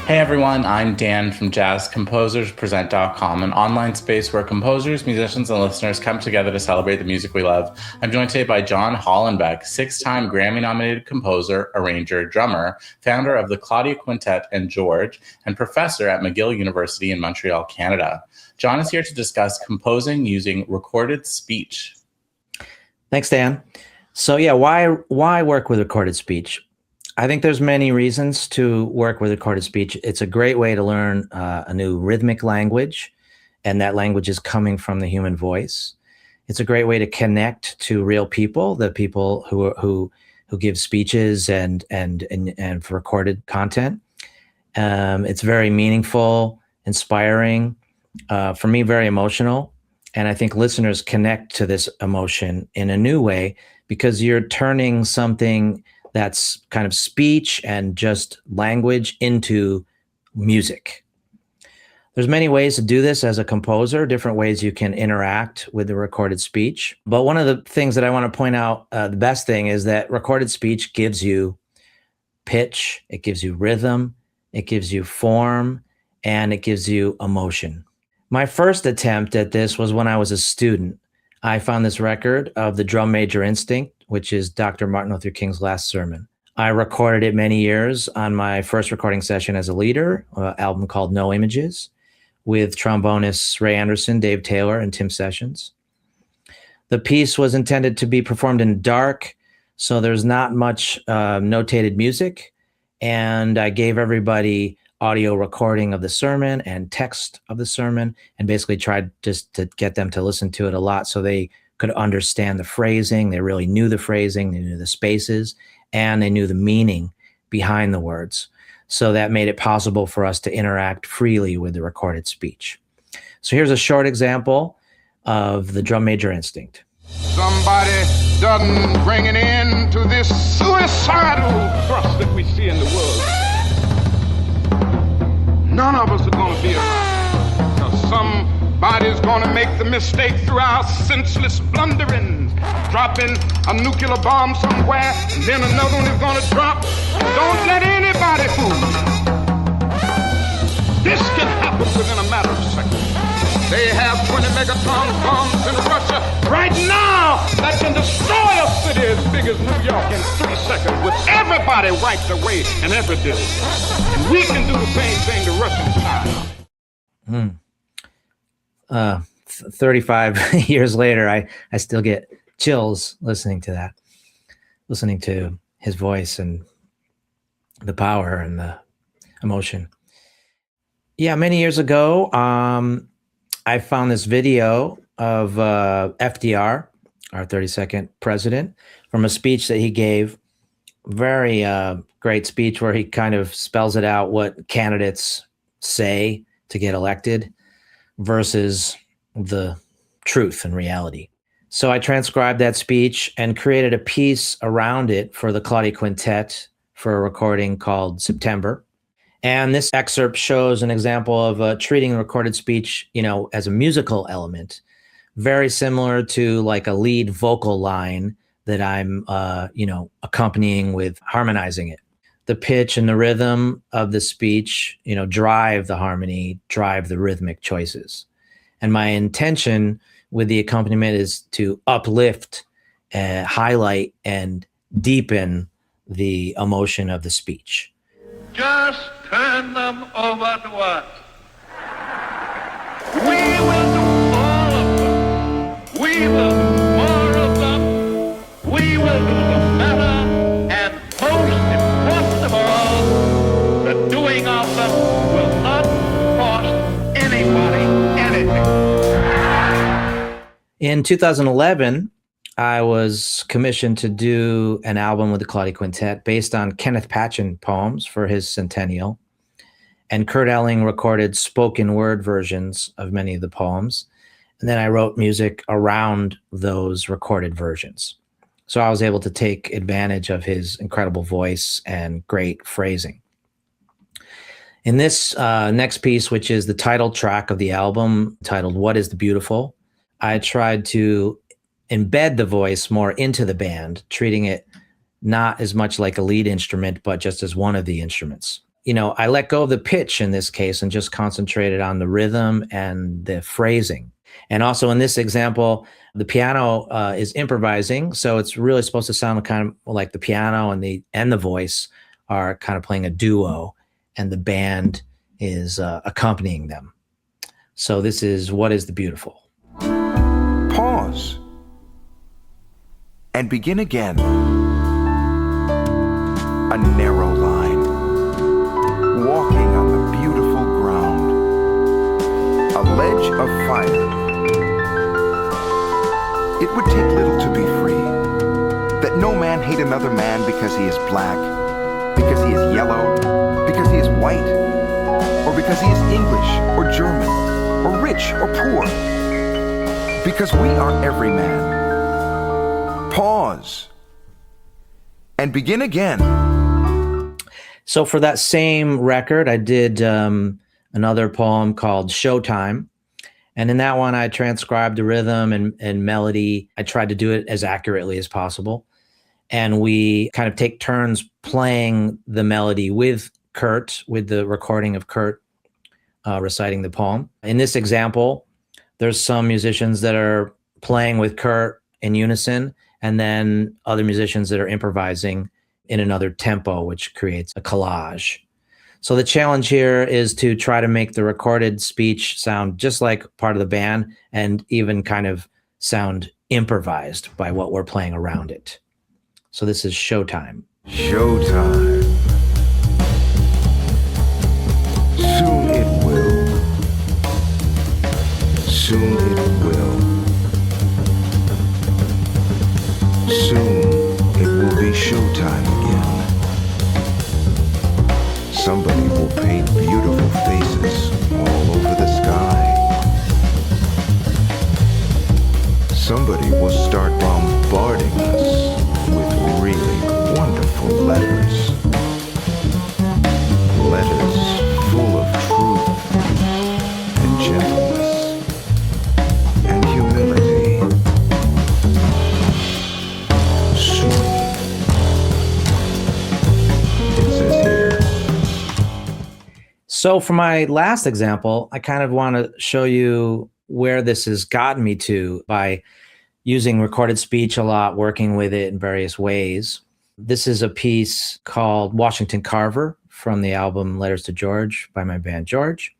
Hey everyone, I'm Dan from JazzComposersPresent.com, an online space where composers, musicians, and listeners come together to celebrate the music we love. I'm joined today by John Hollenbeck, 6-time Grammy-nominated composer, arranger, drummer, founder of the Claudia Quintet and George, and professor at McGill University in Montreal, Canada. John is here to discuss composing using recorded speech. Thanks, Dan. So yeah, why work with recorded speech? I think there's many reasons to work with recorded speech. It's a great way to learn a new rhythmic language, and that language is coming from the human voice. It's a great way to connect to real people, the people who give speeches and for recorded content. It's very meaningful, inspiring, for me, very emotional. And I think listeners connect to this emotion in a new way because you're turning something that's kind of speech and just language into music. There's many ways to do this as a composer, different ways you can interact with the recorded speech. But one of the things that I want to point out, the best thing is that recorded speech gives you pitch, it gives you rhythm, it gives you form, and it gives you emotion. My first attempt at this was when I was a student. I found this record of the Drum Major Instinct, which is Dr. Martin Luther King's last sermon. I recorded it many years on my first recording session as a leader, an album called No Images, with trombonists Ray Anderson, Dave Taylor, and Tim Sessions. The piece was intended to be performed in dark, so there's not much notated music, and I gave everybody audio recording of the sermon and text of the sermon, and basically tried just to get them to listen to it a lot so they could understand the phrasing. They really knew the phrasing, they knew the spaces, and they knew the meaning behind the words. So that made it possible for us to interact freely with the recorded speech. So here's a short example of the Drum Major Instinct. Somebody doesn't bring an end to this suicidal thrust that we see in the world. None of us are going to be around. Because somebody's going to make the mistake through our senseless blunderings, dropping a nuclear bomb somewhere, and then another one is going to drop. Don't let anybody fool you. This can happen within a matter of seconds. They have 20 megaton bombs in Russia right now that can destroy a city as big as New York in 3 seconds with everybody wiped away in every building. And we can do the same thing to Russian China. 35 years later, I still get chills listening to that, listening to his voice and the power and the emotion. Yeah, many years ago, I found this video of FDR, our 32nd president, from a speech that he gave. Very great speech where he kind of spells it out what candidates say to get elected versus the truth and reality. So I transcribed that speech and created a piece around it for the Claudia Quintet for a recording called September. And this excerpt shows an example of treating recorded speech, as a musical element, very similar to like a lead vocal line that I'm, accompanying with harmonizing it. The pitch and the rhythm of the speech, drive the harmony, drive the rhythmic choices. And my intention with the accompaniment is to uplift, highlight, and deepen the emotion of the speech. Just turn them over to us. We will do all of them. We will do more of them. We will do them better. And most important of all, the doing of them will not cost anybody anything. In 2011, I was commissioned to do an album with the Claudia Quintet based on Kenneth Patchen poems for his centennial. And Kurt Elling recorded spoken word versions of many of the poems. And then I wrote music around those recorded versions. So I was able to take advantage of his incredible voice and great phrasing. In this next piece, which is the title track of the album, titled What is the Beautiful, I tried to embed the voice more into the band, treating it not as much like a lead instrument, but just as one of the instruments. I let go of the pitch in this case and just concentrated on the rhythm and the phrasing. And also in this example, the piano is improvising, so it's really supposed to sound kind of like the piano and the voice are kind of playing a duo, and the band is accompanying them. So this is What is the Beautiful. Pause and begin again. A narrow line, walking on the beautiful ground, a ledge of fire. It would take little to be free, that no man hate another man because he is black, because he is yellow, because he is white, or because he is English or German, or rich or poor, because we are every man. Pause and begin again. So for that same record, I did another poem called Showtime. And in that one, I transcribed the rhythm and melody. I tried to do it as accurately as possible. And we kind of take turns playing the melody with Kurt, with the recording of Kurt reciting the poem. In this example, there's some musicians that are playing with Kurt in unison, and then other musicians that are improvising in another tempo, which creates a collage. So the challenge here is to try to make the recorded speech sound just like part of the band and even kind of sound improvised by what we're playing around it. So this is Showtime. Showtime. Soon it will. Soon it will. Soon it will be showtime again. Somebody will paint beautiful faces all over the sky. Somebody will start bombarding us with really wonderful letters. Letters full of truth and gentleness and humility. Soon. It says here. So for my last example, I kind of want to show you where this has gotten me to by using recorded speech a lot, working with it in various ways. This is a piece called Washington Carver from the album Letters to George by my band George.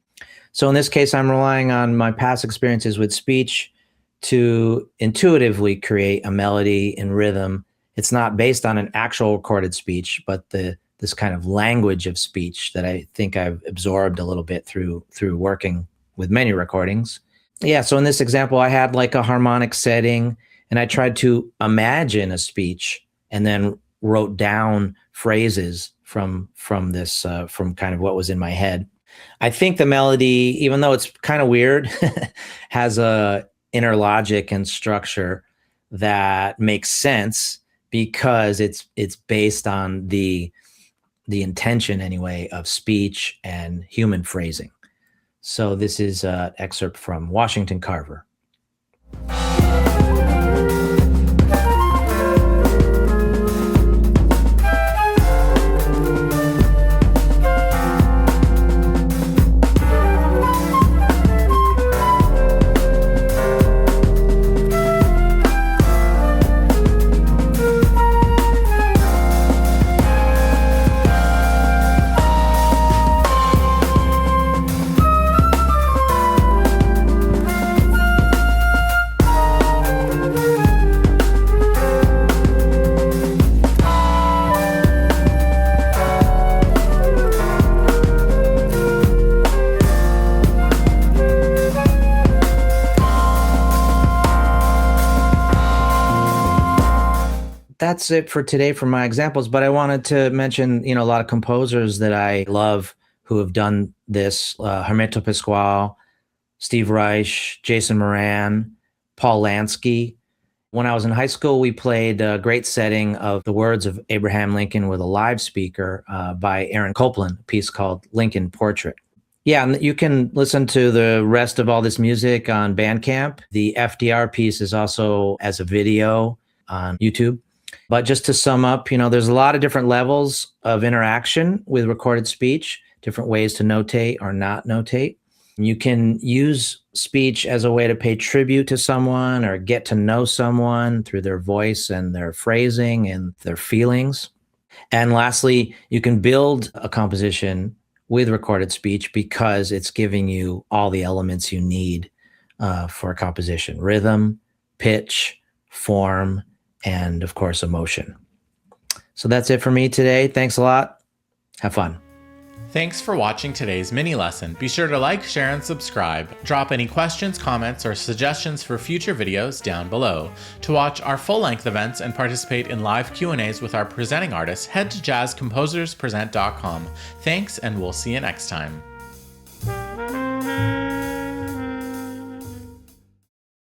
So in this case, I'm relying on my past experiences with speech to intuitively create a melody and rhythm. It's not based on an actual recorded speech, but this kind of language of speech that I think I've absorbed a little bit through working with many recordings. Yeah, so in this example, I had like a harmonic setting, and I tried to imagine a speech and then wrote down phrases from this, from kind of what was in my head. I think the melody, even though it's kind of weird, has a inner logic and structure that makes sense because it's based on the intention anyway of speech and human phrasing. So this is an excerpt from Washington Carver. That's it for today for my examples, but I wanted to mention, a lot of composers that I love who have done this, Hermeto Pascual, Steve Reich, Jason Moran, Paul Lansky. When I was in high school, we played a great setting of the words of Abraham Lincoln with a live speaker by Aaron Copland, a piece called Lincoln Portrait. Yeah, and you can listen to the rest of all this music on Bandcamp. The FDR piece is also as a video on YouTube. But just to sum up, there's a lot of different levels of interaction with recorded speech, different ways to notate or not notate. You can use speech as a way to pay tribute to someone or get to know someone through their voice and their phrasing and their feelings. And lastly, you can build a composition with recorded speech because it's giving you all the elements you need for a composition: rhythm, pitch, form, and of course, emotion. So that's it for me today. Thanks a lot. Have fun. Thanks for watching today's mini lesson. Be sure to like, share, and subscribe. Drop any questions, comments, or suggestions for future videos down below. To watch our full-length events and participate in live Q&As with our presenting artists, head to jazzcomposerspresent.com. Thanks, and we'll see you next time.